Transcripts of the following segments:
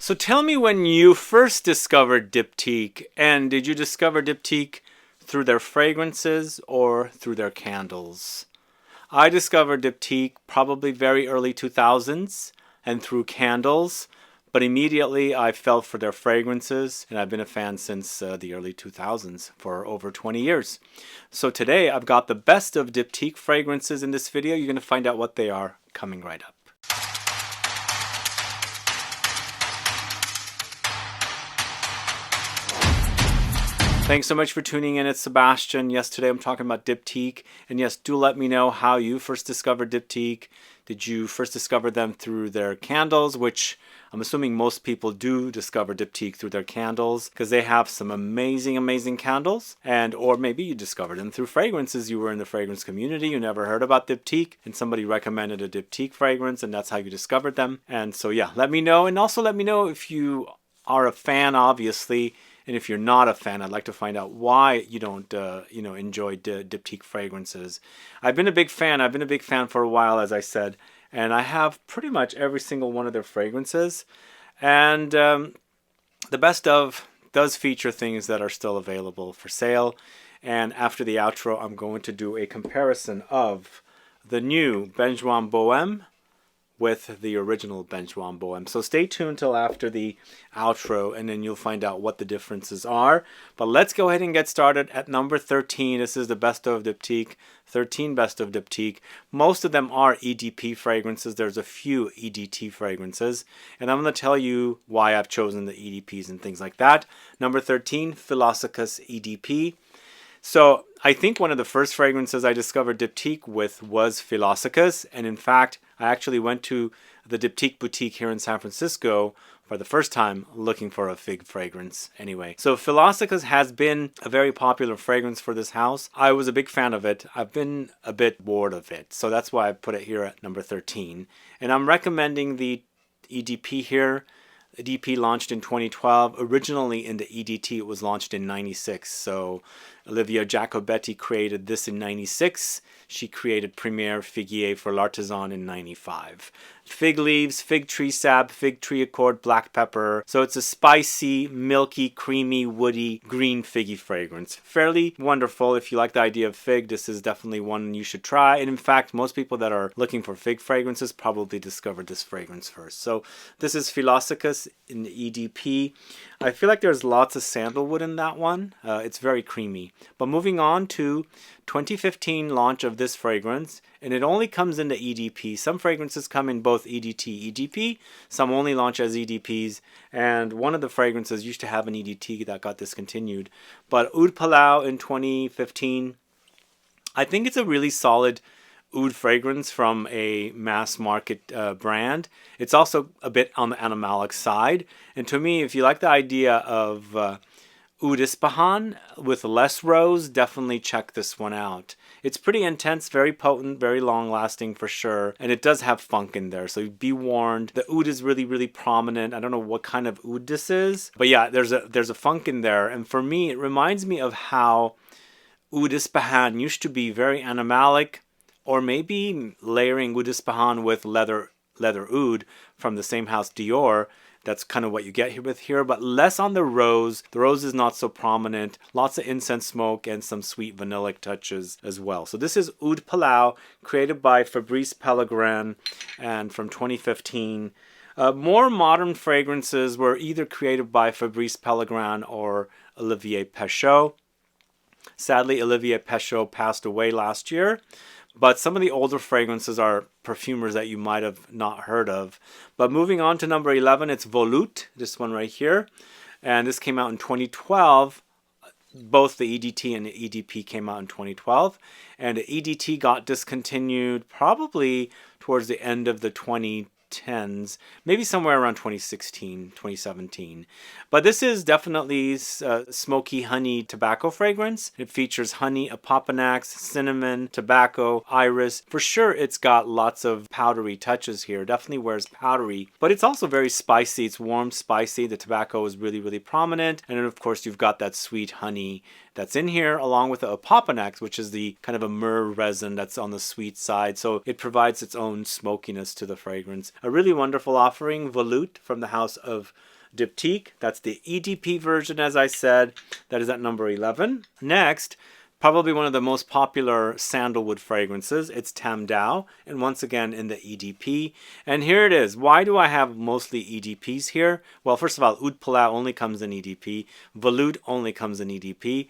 So tell me when you first discovered Diptyque, and did you discover Diptyque through their fragrances or through their candles? I discovered Diptyque probably very early 2000s and through candles, but immediately I fell for their fragrances, and I've been a fan since the early 2000s for over 20 years. So today I've got the best of Diptyque fragrances in this video. You're going to find out what they are coming right up. Thanks so much for tuning in. It's Sebastian. Yes, today I'm talking about Diptyque. And yes, do let me know how you first discovered Diptyque. Did you first discover them through their candles, which I'm assuming most people do discover Diptyque through their candles because they have some amazing, amazing candles. And or maybe you discovered them through fragrances. You were in the fragrance community, you never heard about Diptyque, and somebody recommended a Diptyque fragrance, and that's how you discovered them. And so yeah, let me know. And also let me know if you are a fan, obviously. And if you're not a fan, I'd like to find out why you don't, enjoy Diptyque fragrances. I've been a big fan. I've been a big fan for a while, as I said, and I have pretty much every single one of their fragrances. And the best of does feature things that are still available for sale. And after the outro, I'm going to do a comparison of the new Benjoin Boheme with the original Benjoin Boheme. So stay tuned till after the outro and then you'll find out what the differences are. But let's go ahead and get started at number 13. This is the best of Diptyque, 13 best of Diptyque. Most of them are EDP fragrances. There's a few EDT fragrances. And I'm going to tell you why I've chosen the EDPs and things like that. Number 13, PHILOSYKOS EDP. So I think one of the first fragrances I discovered Diptyque with was PHILOSYKOS, and in fact I actually went to the Diptyque boutique here in San Francisco for the first time looking for a fig fragrance anyway. So PHILOSYKOS has been a very popular fragrance for this house. I was a big fan of it. I've been a bit bored of it, so that's why I put it here at number 13. And I'm recommending the EDP here. EDP launched in 2012. Originally in the EDT it was launched in 96. So Olivia Giacobetti created this in 96. She created Premier Figuier for L'Artisan in 95. Fig leaves, fig tree sap, fig tree accord, black pepper. So it's a spicy, milky, creamy, woody, green figgy fragrance. Fairly wonderful. If you like the idea of fig, this is definitely one you should try. And in fact, most people that are looking for fig fragrances probably discovered this fragrance first. So this is PHILOSYKOS in the EDP. I feel like there's lots of sandalwood in that one. It's very creamy. But moving on to 2015 launch of this fragrance, and it only comes in the EDP. Some fragrances come in both EDT, EDP. Some only launch as EDPs, and one of the fragrances used to have an EDT that got discontinued. But Oud PALAO in 2015, I think it's a really solid oud fragrance from a mass market brand. It's also a bit on the animalic side, and to me, if you like the idea of Oud Ispahan with less rose, definitely check this one out. It's pretty intense, very potent, very long lasting for sure, and it does have funk in there, so be warned. The oud is really, really prominent. I don't know what kind of oud this is, but yeah, there's a funk in there, and for me, it reminds me of how Oud Ispahan used to be very animalic, or maybe layering Oud Ispahan with leather oud from the same house Dior. That's kind of what you get here, but less on the rose. The rose is not so prominent. Lots of incense smoke and some sweet vanillic touches as well. So this is Oud PALAO, created by Fabrice Pellegrin, and from 2015. More modern fragrances were either created by Fabrice Pellegrin or Olivier Pechot. Sadly, Olivier Pechot passed away last year. But some of the older fragrances are perfumers that you might have not heard of. But moving on to number 11, it's VOLUTES, this one right here. And this came out in 2012. Both the EDT and the EDP came out in 2012. And the EDT got discontinued probably towards the end of the 2010s, maybe somewhere around 2016, 2017. But this is definitely smoky honey tobacco fragrance. It features honey, Opoponax, cinnamon, tobacco, iris. For sure, it's got lots of powdery touches here. Definitely wears powdery, but it's also very spicy. It's warm, spicy. The tobacco is really, really prominent. And then, of course, you've got that sweet honey that's in here, along with the Opoponax, which is the kind of a myrrh resin that's on the sweet side. So it provides its own smokiness to the fragrance. A really wonderful offering, Volute from the house of Diptyque. That's the EDP version, as I said. That is at number 11. Next, probably one of the most popular sandalwood fragrances. It's Tam Dao, and once again in the EDP. And here it is. Why do I have mostly EDPs here? Well, first of all, Oud PALAO only comes in EDP. Volute only comes in EDP.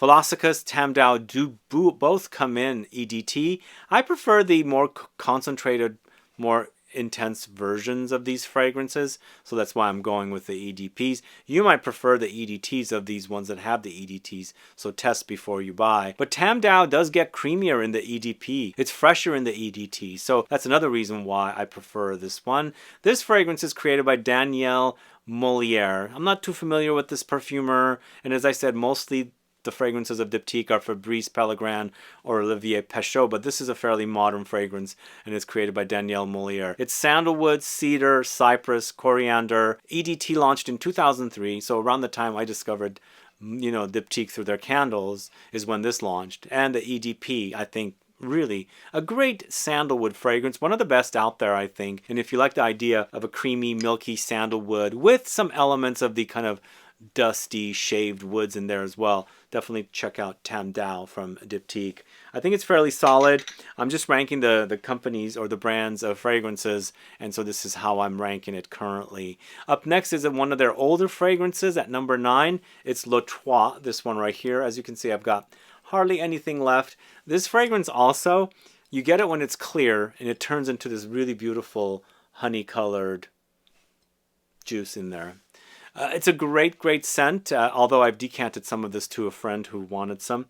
PHILOSYKOS, Tam Dao do both come in EDT. I prefer the more concentrated, more intense versions of these fragrances, so that's why I'm going with the EDPs. You might prefer the EDTs of these ones that have the EDTs, so test before you buy. But Tam Dao does get creamier in the EDP. It's fresher in the EDT, so that's another reason why I prefer this one. This fragrance is created by Daniel Moliere. I'm not too familiar with this perfumer, and as I said, mostly the fragrances of Diptyque are Fabrice, Pellegrin, or Olivier Pechot, but this is a fairly modern fragrance and it's created by Daniel Moliere. It's sandalwood, cedar, cypress, coriander. EDT launched in 2003, so around the time I discovered, Diptyque through their candles is when this launched. And the EDP, I think, really a great sandalwood fragrance, one of the best out there, I think. And if you like the idea of a creamy, milky sandalwood with some elements of the kind of dusty shaved woods in there as well, definitely check out Tam Dao from Diptyque. I think it's fairly solid. I'm just ranking the companies or the brands of fragrances, and so this is how I'm ranking it currently. Up next is one of their older fragrances at number 9. It's Le Trois, this one right here. As you can see, I've got hardly anything left. This fragrance also, you get it when it's clear and it turns into this really beautiful honey colored juice in there. It's a great scent, although I've decanted some of this to a friend who wanted some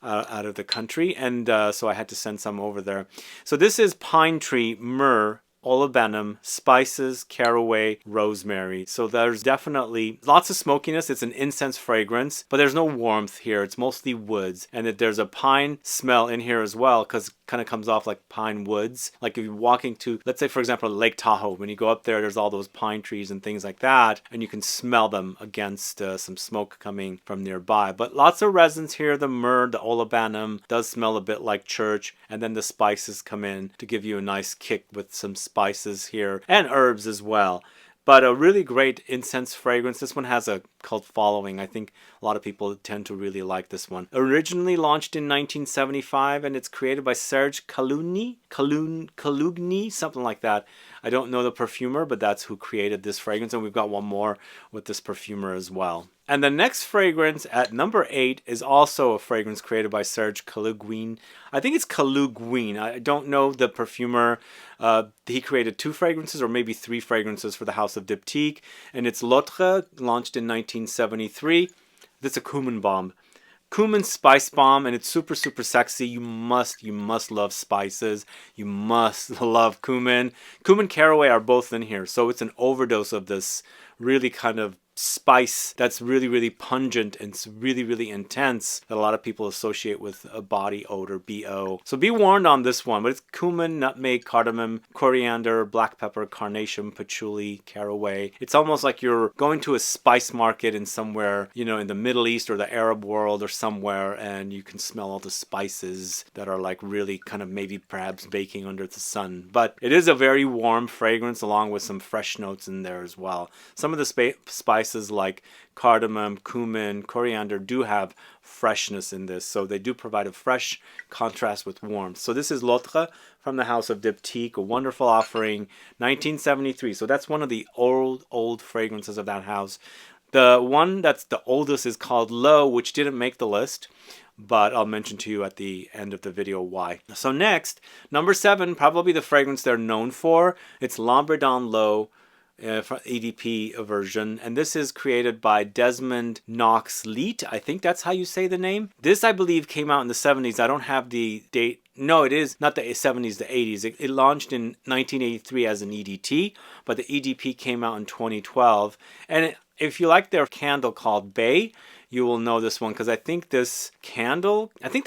out of the country, and so I had to send some over there. So this is pine tree, myrrh, Olibanum, spices, caraway, rosemary. So there's definitely lots of smokiness. It's an incense fragrance, but there's no warmth here. It's mostly woods, and there's a pine smell in here as well, because it kind of comes off like pine woods. Like if you're walking to, let's say for example, Lake Tahoe, when you go up there, there's all those pine trees and things like that, and you can smell them against some smoke coming from nearby. But lots of resins here. The myrrh, the olibanum does smell a bit like church, and then the spices come in to give you a nice kick with some spices here and herbs as well. But a really great incense fragrance. This one has a cult following. I think a lot of people tend to really like this one. Originally launched in 1975, and it's created by Serge Kalouguine, something like that. I don't know the perfumer, but that's who created this fragrance, and we've got one more with this perfumer as well. And the next fragrance at number 8 is also a fragrance created by Serge Kalouguine. I think it's Calouguine. I don't know the perfumer. He created 2 fragrances or maybe 3 fragrances for the house of Diptyque. And it's L'Autre, launched in 1973. This is a Cumin bomb. Cumin spice bomb, and it's super sexy. You must love spices. You must love cumin. Cumin, caraway are both in here. So it's an overdose of this really kind of spice that's really pungent and it's really intense that a lot of people associate with a body odor, BO. So be warned on this one, but it's cumin, nutmeg, cardamom, coriander, black pepper, carnation, patchouli, caraway. It's almost like you're going to a spice market in somewhere, in the Middle East or the Arab world or somewhere, and you can smell all the spices that are like really kind of maybe perhaps baking under the sun. But it is a very warm fragrance along with some fresh notes in there as well. Some of the spices like cardamom, cumin, coriander do have freshness in this, so they do provide a fresh contrast with warmth. So this is L'Autre from the house of Diptyque, a wonderful offering, 1973. So that's one of the old fragrances of that house. The one that's the oldest is called Low, which didn't make the list, but I'll mention to you at the end of the video why. So next, number 7, probably the fragrance they're known for. It's L'Amberdon Low, EDP version, and this is created by Desmond Knox Leet. I think that's how you say the name. This, I believe, came out in the 70s. I don't have the date. No, it is not the 70s, the 80s. It launched in 1983 as an EDT, but the EDP came out in 2012. And if you like their candle called Bay, you will know this one, because I think the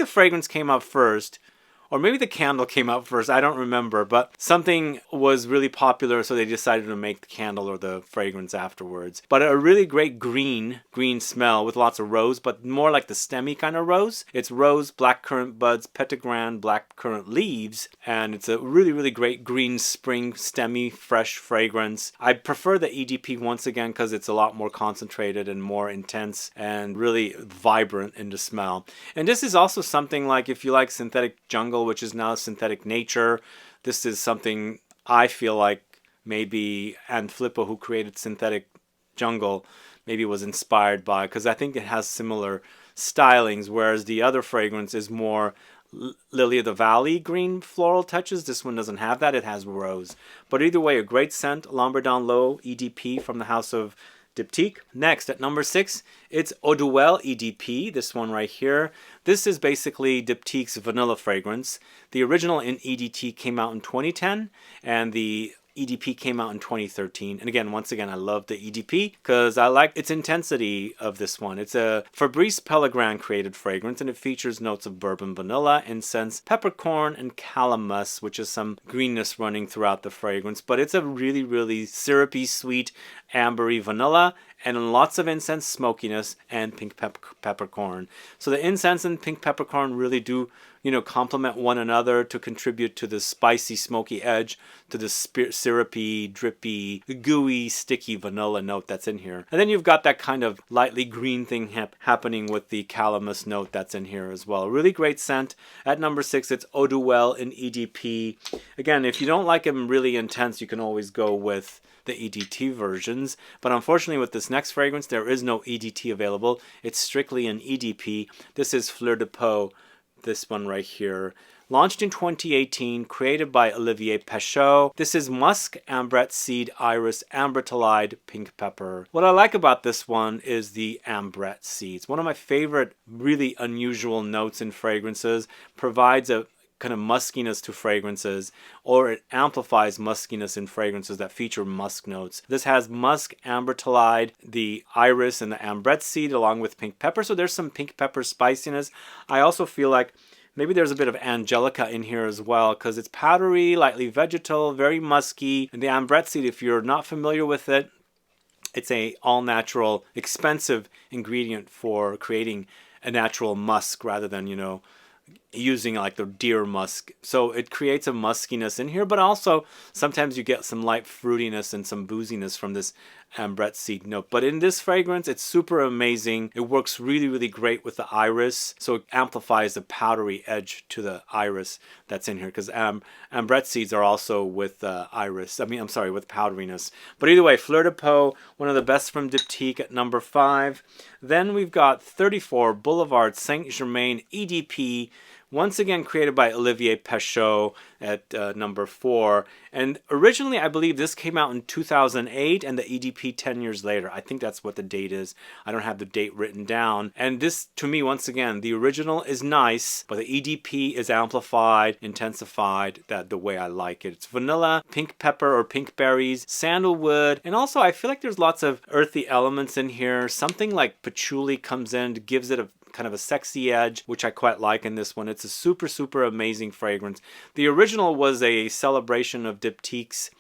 fragrance came out first, or maybe the candle came out first, I don't remember, but something was really popular, so they decided to make the candle or the fragrance afterwards. But a really great green smell with lots of rose, but more like the stemmy kind of rose. It's rose, blackcurrant buds, petitgrain, blackcurrant leaves, and it's a really great green spring stemmy fresh fragrance. I prefer the EDP once again because it's a lot more concentrated and more intense and really vibrant in the smell. And this is also something like if you like synthetic jungle, which is now synthetic nature, this is something I feel like maybe Anne Filippo, who created synthetic jungle, maybe was inspired by, because I think it has similar stylings, whereas the other fragrance is more Lily of the Valley green floral touches. This one doesn't have that, it has rose. But either way, a great scent, Lombardin Low EDP from the house of Diptyque. Next, at number 6, it's Eau de Well EDP, this one right here. This is basically Diptyque's vanilla fragrance. The original in EDT came out in 2010, and the EDP came out in 2013. And again, once again, I love the EDP because I like its intensity of this one. It's a Fabrice Pellegrin created fragrance, and it features notes of bourbon vanilla, incense, peppercorn, and calamus, which is some greenness running throughout the fragrance. But it's a really syrupy, sweet, ambery vanilla, and lots of incense smokiness and pink peppercorn. So the incense and pink peppercorn really do, complement one another to contribute to the spicy, smoky edge, to the syrupy, drippy, gooey, sticky vanilla note that's in here. And then you've got that kind of lightly green thing happening with the calamus note that's in here as well. Really great scent. At number 6, it's Eau de Well in EDP. Again, if you don't like them really intense, you can always go with the EDT versions, but unfortunately with this next fragrance there is no EDT available. It's strictly an EDP. This is Fleur de Peau, this one right here. Launched in 2018, created by Olivier Pechot. This is musk, ambrette seed, iris, ambrotalide, pink pepper. What I like about this one is the ambrette seeds. One of my favorite really unusual notes in fragrances. Provides a kind of muskiness to fragrances, or it amplifies muskiness in fragrances that feature musk notes. This has musk, ambrotalide, the iris, and the ambrette seed along with pink pepper, so there's some pink pepper spiciness. I also feel like maybe there's a bit of angelica in here as well, because it's powdery, lightly vegetal, very musky. And the ambrette seed, if you're not familiar with it, it's a all-natural, expensive ingredient for creating a natural musk rather than, using like the deer musk. So it creates a muskiness in here, but also sometimes you get some light fruitiness and some booziness from this ambrette seed note. But in this fragrance, it's super amazing. It works really great with the iris, so it amplifies the powdery edge to the iris that's in here, because ambrette seeds are also with iris. With powderiness. But either way, Fleur de Peau, one of the best from Diptyque at number 5. Then we've got 34 Boulevard Saint Germain EDP, once again created by Olivier Pechot at number 4. And originally, I believe this came out in 2008 and the EDP 10 years later. I think that's what the date is. I don't have the date written down. And this, to me, once again, the original is nice, but the EDP is amplified, intensified, the way I like it. It's vanilla, pink pepper or pink berries, sandalwood, and also I feel like there's lots of earthy elements in here. Something like patchouli comes in, gives it a kind of a sexy edge, which I quite like in this one. It's a super amazing fragrance. The original was a celebration of Diptyque's,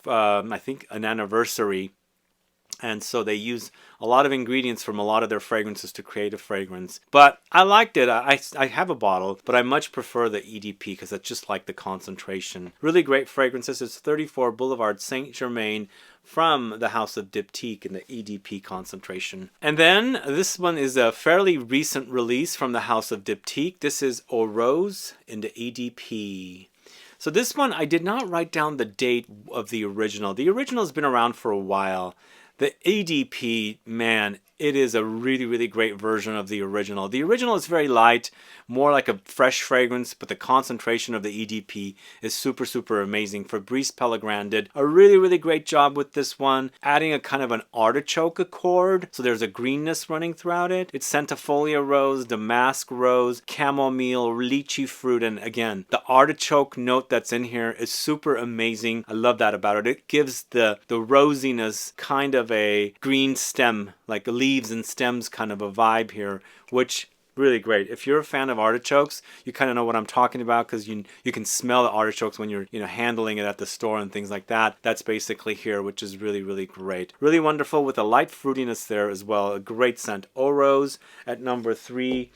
I think, an anniversary. And so they use a lot of ingredients from a lot of their fragrances to create a fragrance. But I liked it. I have a bottle, but I much prefer the EDP because I just like the concentration. Really great fragrances. It's 34 Boulevard Saint Germain from the house of Diptyque in the EDP concentration. And then this one is a fairly recent release from the house of Diptyque. This is Eau Rose in the EDP. So this one, I did not write down the date of the original. The original has been around for a while. The EDP, man, it is a really great version of the original. The original is very light, more like a fresh fragrance, but the concentration of the EDP is super amazing. Fabrice Pellegrin did a really great job with this one, adding a kind of an artichoke accord, so there's a greenness running throughout it. It's centifolia rose, damask rose, chamomile, lychee fruit, and again, the artichoke note that's in here is super amazing. I love that about it. It gives the rosiness kind of a green stem, like leaves and stems kind of a vibe here, which Really great. If you're a fan of artichokes, you kind of know what I'm talking about because you can smell the artichokes when you're handling it at the store and things like that. That's basically here, which is really, really great. Really wonderful with a light fruitiness there as well. A great scent. Eau Rose at number 3.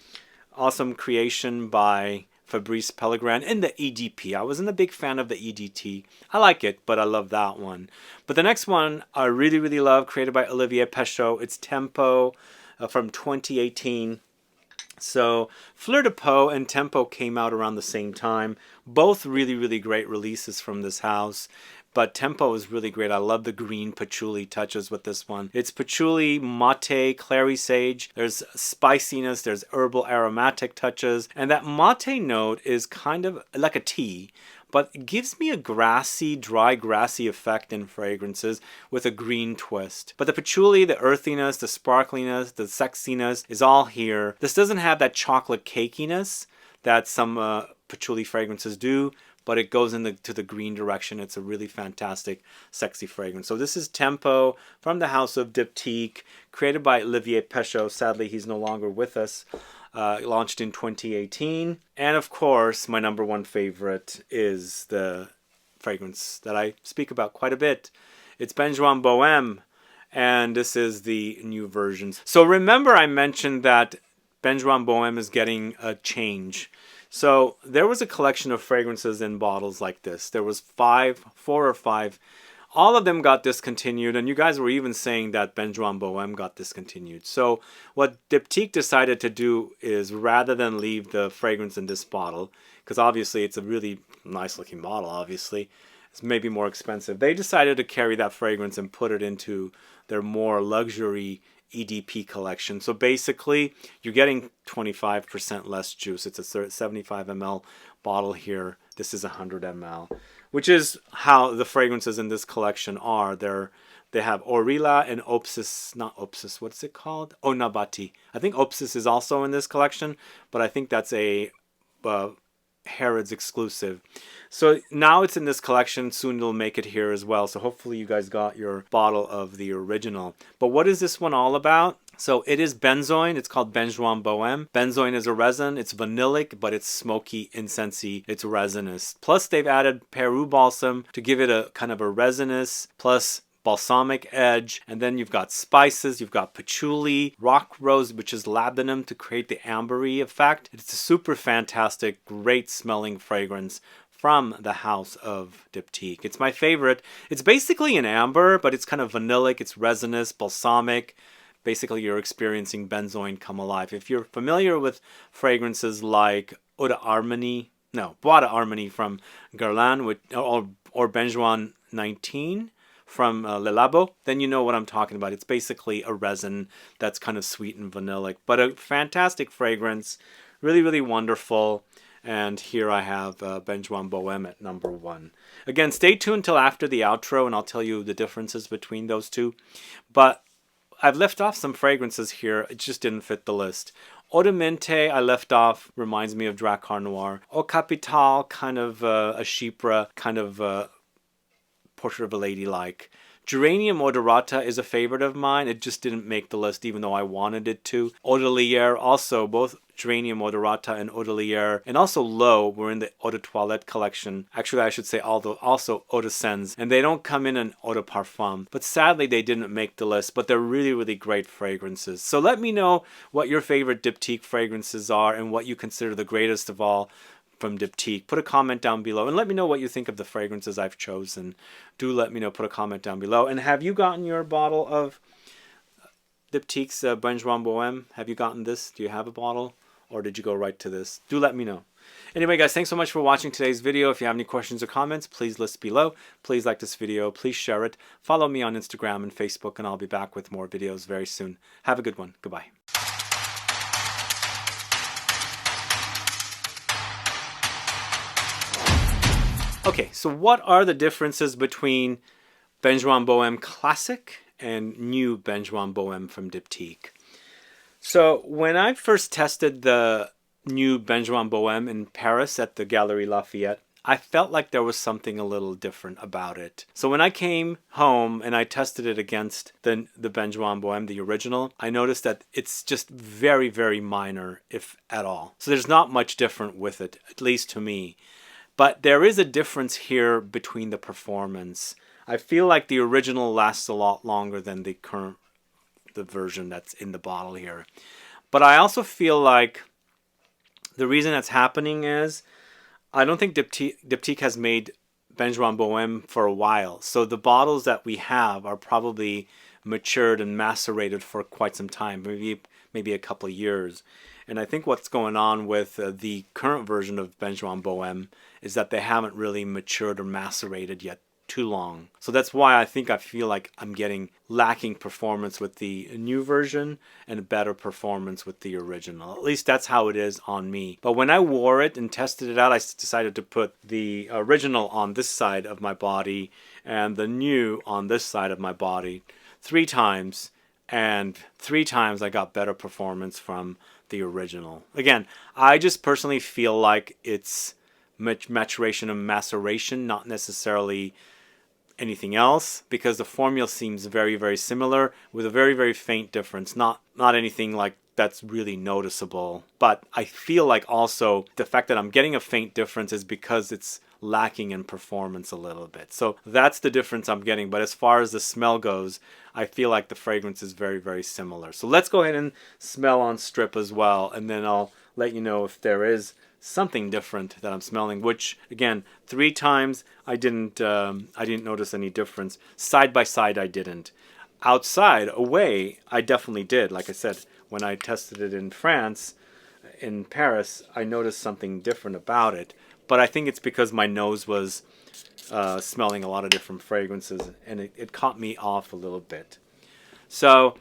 Awesome creation by Fabrice Pellegrin in the EDP. I wasn't a big fan of the EDT. I like it, but I love that one. But the next one I really, really love, created by Olivia Pesciot. It's Tempo from 2018. So Fleur de Peau and Tempo came out around the same time. Both really, really great releases from this house. But Tempo is really great. I love the green patchouli touches with this one. It's patchouli, mate, clary sage. There's spiciness, there's herbal aromatic touches. And that mate note is kind of like a tea, but it gives me a grassy, dry, grassy effect in fragrances with a green twist. But the patchouli, the earthiness, the sparkliness, the sexiness is all here. This doesn't have that chocolate cakiness that some patchouli fragrances do, but it goes into the green direction. It's a really fantastic, sexy fragrance. So this is Tempo from the house of Diptyque, created by Olivier Pesciot. Sadly, he's no longer with us. Launched in 2018. And of course, my number one favorite is the fragrance that I speak about quite a bit. It's Benjoin Boheme, and this is the new version. So remember I mentioned that Benjoin Boheme is getting a change. So there was a collection of fragrances in bottles like this. There was 4 or 5. All of them got discontinued, and you guys were even saying that Benjoin Boheme got discontinued. So what Diptyque decided to do is, rather than leave the fragrance in this bottle, because obviously it's a really nice looking bottle, obviously, it's maybe more expensive, they decided to carry that fragrance and put it into their more luxury EDP collection. So basically, you're getting 25% less juice. It's a 75 ml bottle here. This is 100 ml. Which is how the fragrances in this collection are. They have Orilla and Opsis, not Opsis, what's it called? Onabati. I think Opsis is also in this collection, but I think that's a Harrods exclusive. So now it's in this collection. Soon it'll make it here as well. So hopefully you guys got your bottle of the original. But what is this one all about? So it is benzoin. It's called Benjoin Boheme. Benzoin is a resin. It's vanillic, but it's smoky, incensey. It's resinous. Plus they've added Peru balsam to give it a kind of a resinous plus balsamic edge. And then you've got spices. You've got patchouli, rock rose, which is labdanum to create the ambery effect. It's a super fantastic, great smelling fragrance from the house of Diptyque. It's my favorite. It's basically an amber, but it's kind of vanillic. It's resinous, balsamic. Basically, you're experiencing benzoin come alive. If you're familiar with fragrances like Bois d'Harmonie from Guerlain or Benjoin 19 from Le Labo, then you know what I'm talking about. It's basically a resin that's kind of sweet and vanillic, but a fantastic fragrance. Really, really wonderful. And here I have Benjoin Boheme at number 1. Again, stay tuned till after the outro and I'll tell you the differences between those two. But I've left off some fragrances here. It just didn't fit the list. Eau de Menthe I left off. Reminds me of Dracar Noir. Eau Capitale, kind of a Chypre, kind of Portrait of a Lady like. Geranium Odorata is a favorite of mine. It just didn't make the list even though I wanted it to. Eau de Lier also, both Geranium Odorata and Eau de Lier, and also L'Eau were in the Eau de Toilette collection. Actually, I should say also Eau de Sens, and they don't come in an Eau de Parfum. But sadly, they didn't make the list, but they're really, really great fragrances. So let me know what your favorite Diptyque fragrances are and what you consider the greatest of all from Diptyque. Put a comment down below and let me know what you think of the fragrances I've chosen. Do let me know. Put a comment down below. And have you gotten your bottle of Diptyque's Benjoin Boheme? Have you gotten this? Do you have a bottle? Or did you go right to this? Do let me know. Anyway, guys, thanks so much for watching today's video. If you have any questions or comments, please list below. Please like this video. Please share it. Follow me on Instagram and Facebook, and I'll be back with more videos very soon. Have a good one. Goodbye. Okay, so what are the differences between Benjoin Boheme Classic and new Benjoin Boheme from Diptyque? So when I first tested the new Benjoin Boheme in Paris at the Galerie Lafayette, I felt like there was something a little different about it. So when I came home and I tested it against the Benjoin Boheme, the original, I noticed that it's just very, very minor, if at all. So there's not much different with it, at least to me. But there is a difference here between the performance. I feel like the original lasts a lot longer than the version that's in the bottle here. But I also feel like the reason that's happening is I don't think Diptyque has made Benjoin Boheme for a while. So the bottles that we have are probably matured and macerated for quite some time, maybe a couple of years. And I think what's going on with the current version of Benjoin Boheme is that they haven't really matured or macerated yet too long. So that's why I feel like I'm getting lacking performance with the new version and better performance with the original. At least that's how it is on me. But when I wore it and tested it out, I decided to put the original on this side of my body and the new on this side of my body 3 times. And 3 times I got better performance from the original. Again, I just personally feel like it's maturation and maceration, not necessarily anything else, because the formula seems very, very similar with a very, very faint difference. Not anything like that's really noticeable. But I feel like also the fact that I'm getting a faint difference is because it's lacking in performance a little bit. So that's the difference I'm getting. But as far as the smell goes, I feel like the fragrance is very, very similar. So let's go ahead and smell on strip as well, and then I'll let you know if there is something different that I'm smelling, which again 3 times I didn't notice any difference. Side by side I didn't. Outside, away, I definitely did. Like I said, when I tested it in France, in Paris, I noticed something different about it. But I think it's because my nose was smelling a lot of different fragrances, and it caught me off a little bit. So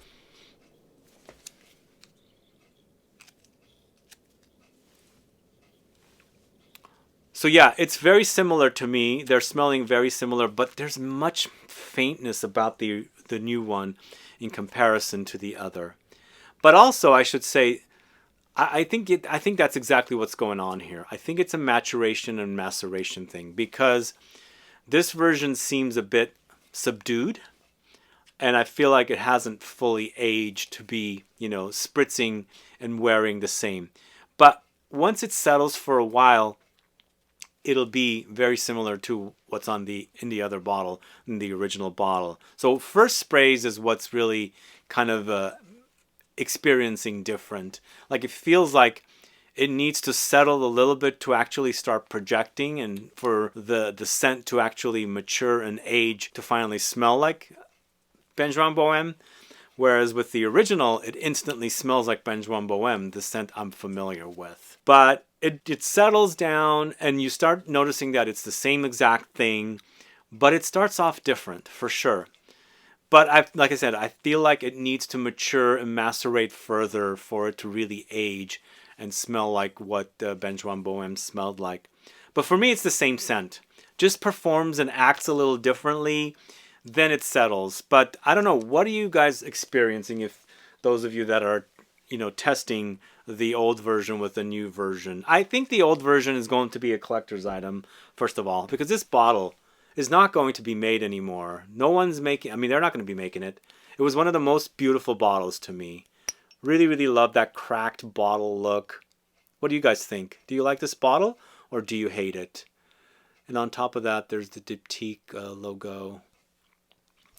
yeah, it's very similar to me. They're smelling very similar, but there's much faintness about the new one in comparison to the other. But also, I should say, I think that's exactly what's going on here. I think it's a maturation and maceration thing, because this version seems a bit subdued, and I feel like it hasn't fully aged to be, spritzing and wearing the same. But once it settles for a while, it'll be very similar to what's in the other bottle, in the original bottle. So first sprays is what's really kind of experiencing different. Like it feels like it needs to settle a little bit to actually start projecting, and for the scent to actually mature and age to finally smell like Benjoin Boheme. Whereas with the original, it instantly smells like Benjoin Boheme, the scent I'm familiar with. But it settles down, and you start noticing that it's the same exact thing, but it starts off different, for sure. But like I said, I feel like it needs to mature and macerate further for it to really age and smell like what Benjoin Boheme smelled like. But for me, it's the same scent. Just performs and acts a little differently, then it settles. But I don't know, what are you guys experiencing, if those of you that are, testing the old version with the new version? I think the old version is going to be a collector's item, first of all, because this bottle is not going to be made anymore. No one's making, they're not going to be making it. It was one of the most beautiful bottles to me. Really, really love that cracked bottle look. What do you guys think? Do you like this bottle, or do you hate it? And on top of that, there's the Diptyque logo.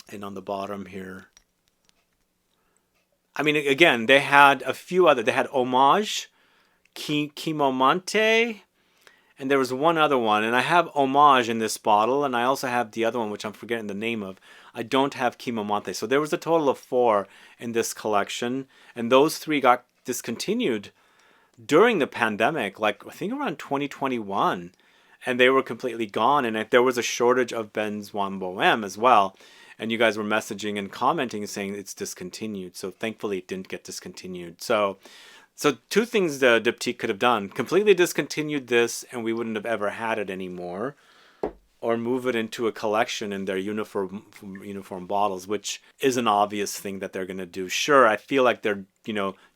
And on the bottom here, again, they had a few other. They had Homage, Chimomante, and there was one other one. And I have Homage in this bottle, and I also have the other one, which I'm forgetting the name of. I don't have Chimomante. So there was a total of 4 in this collection, and those 3 got discontinued during the pandemic, like I think around 2021, and they were completely gone. And there was a shortage of Benjoin Boheme as well. And you guys were messaging and commenting and saying it's discontinued. So thankfully it didn't get discontinued. So 2 things the Diptyque could have done. Completely discontinued this, and we wouldn't have ever had it anymore. Or move it into a collection in their uniform bottles, which is an obvious thing that they're going to do. Sure, I feel like they're,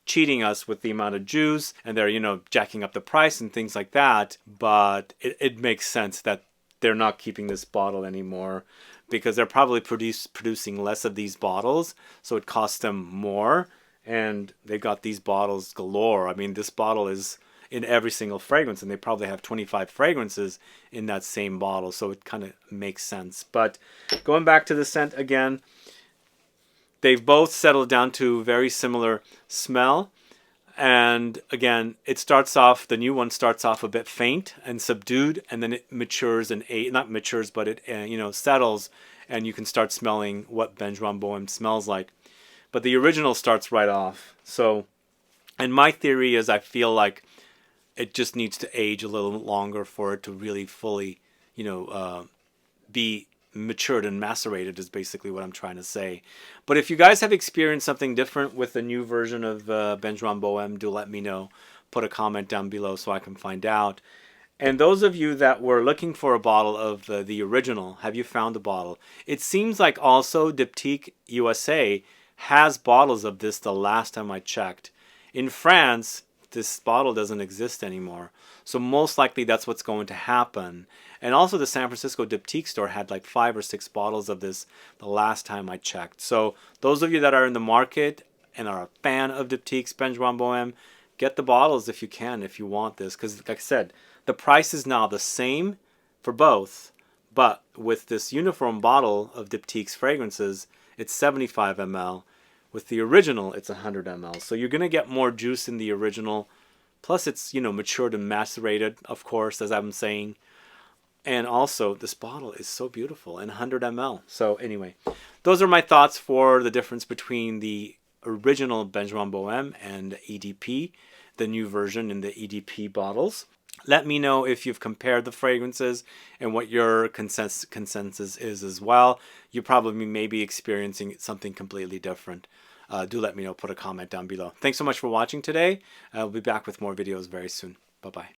cheating us with the amount of juice, and they're, you know, jacking up the price and things like that. But it makes sense that they're not keeping this bottle anymore, because they're probably producing less of these bottles, so it costs them more, and they got these bottles galore. I mean, this bottle is in every single fragrance, and they probably have 25 fragrances in that same bottle, so it kind of makes sense. But going back to the scent again, they've both settled down to very similar smell. And again, it starts off, the new one starts off a bit faint and subdued, and then it matures and not matures, but it you know, settles, and you can start smelling what Benjoin Boheme smells like. But the original starts right off. So, and my theory is, I feel like it just needs to age a little longer for it to really fully, you know, be matured and macerated, is basically what I'm trying to say. But if you guys have experienced something different with the new version of Benjoin Boheme, do let me know. Put a comment down below so I can find out. And those of you that were looking for a bottle of the original, have you found a bottle? It seems like also Diptyque USA has bottles of this the last time I checked. In France, this bottle doesn't exist anymore. So most likely that's what's going to happen. And also the San Francisco Diptyque store had like 5 or 6 bottles of this the last time I checked. So those of you that are in the market and are a fan of Diptyque's Benjoin Boheme, get the bottles if you can, if you want this. Because like I said, the price is now the same for both. But with this uniform bottle of Diptyque's fragrances, it's 75 ml. With the original, it's 100 ml. So you're going to get more juice in the original. Plus it's, you know, matured and macerated, of course, as I'm saying. And also, this bottle is so beautiful, and 100 ml. So anyway, those are my thoughts for the difference between the original Benjoin Boheme and EDP, the new version in the EDP bottles. Let me know if you've compared the fragrances and what your consensus is as well. You probably may be experiencing something completely different. Do let me know. Put a comment down below. Thanks so much for watching today. I'll be back with more videos very soon. Bye-bye.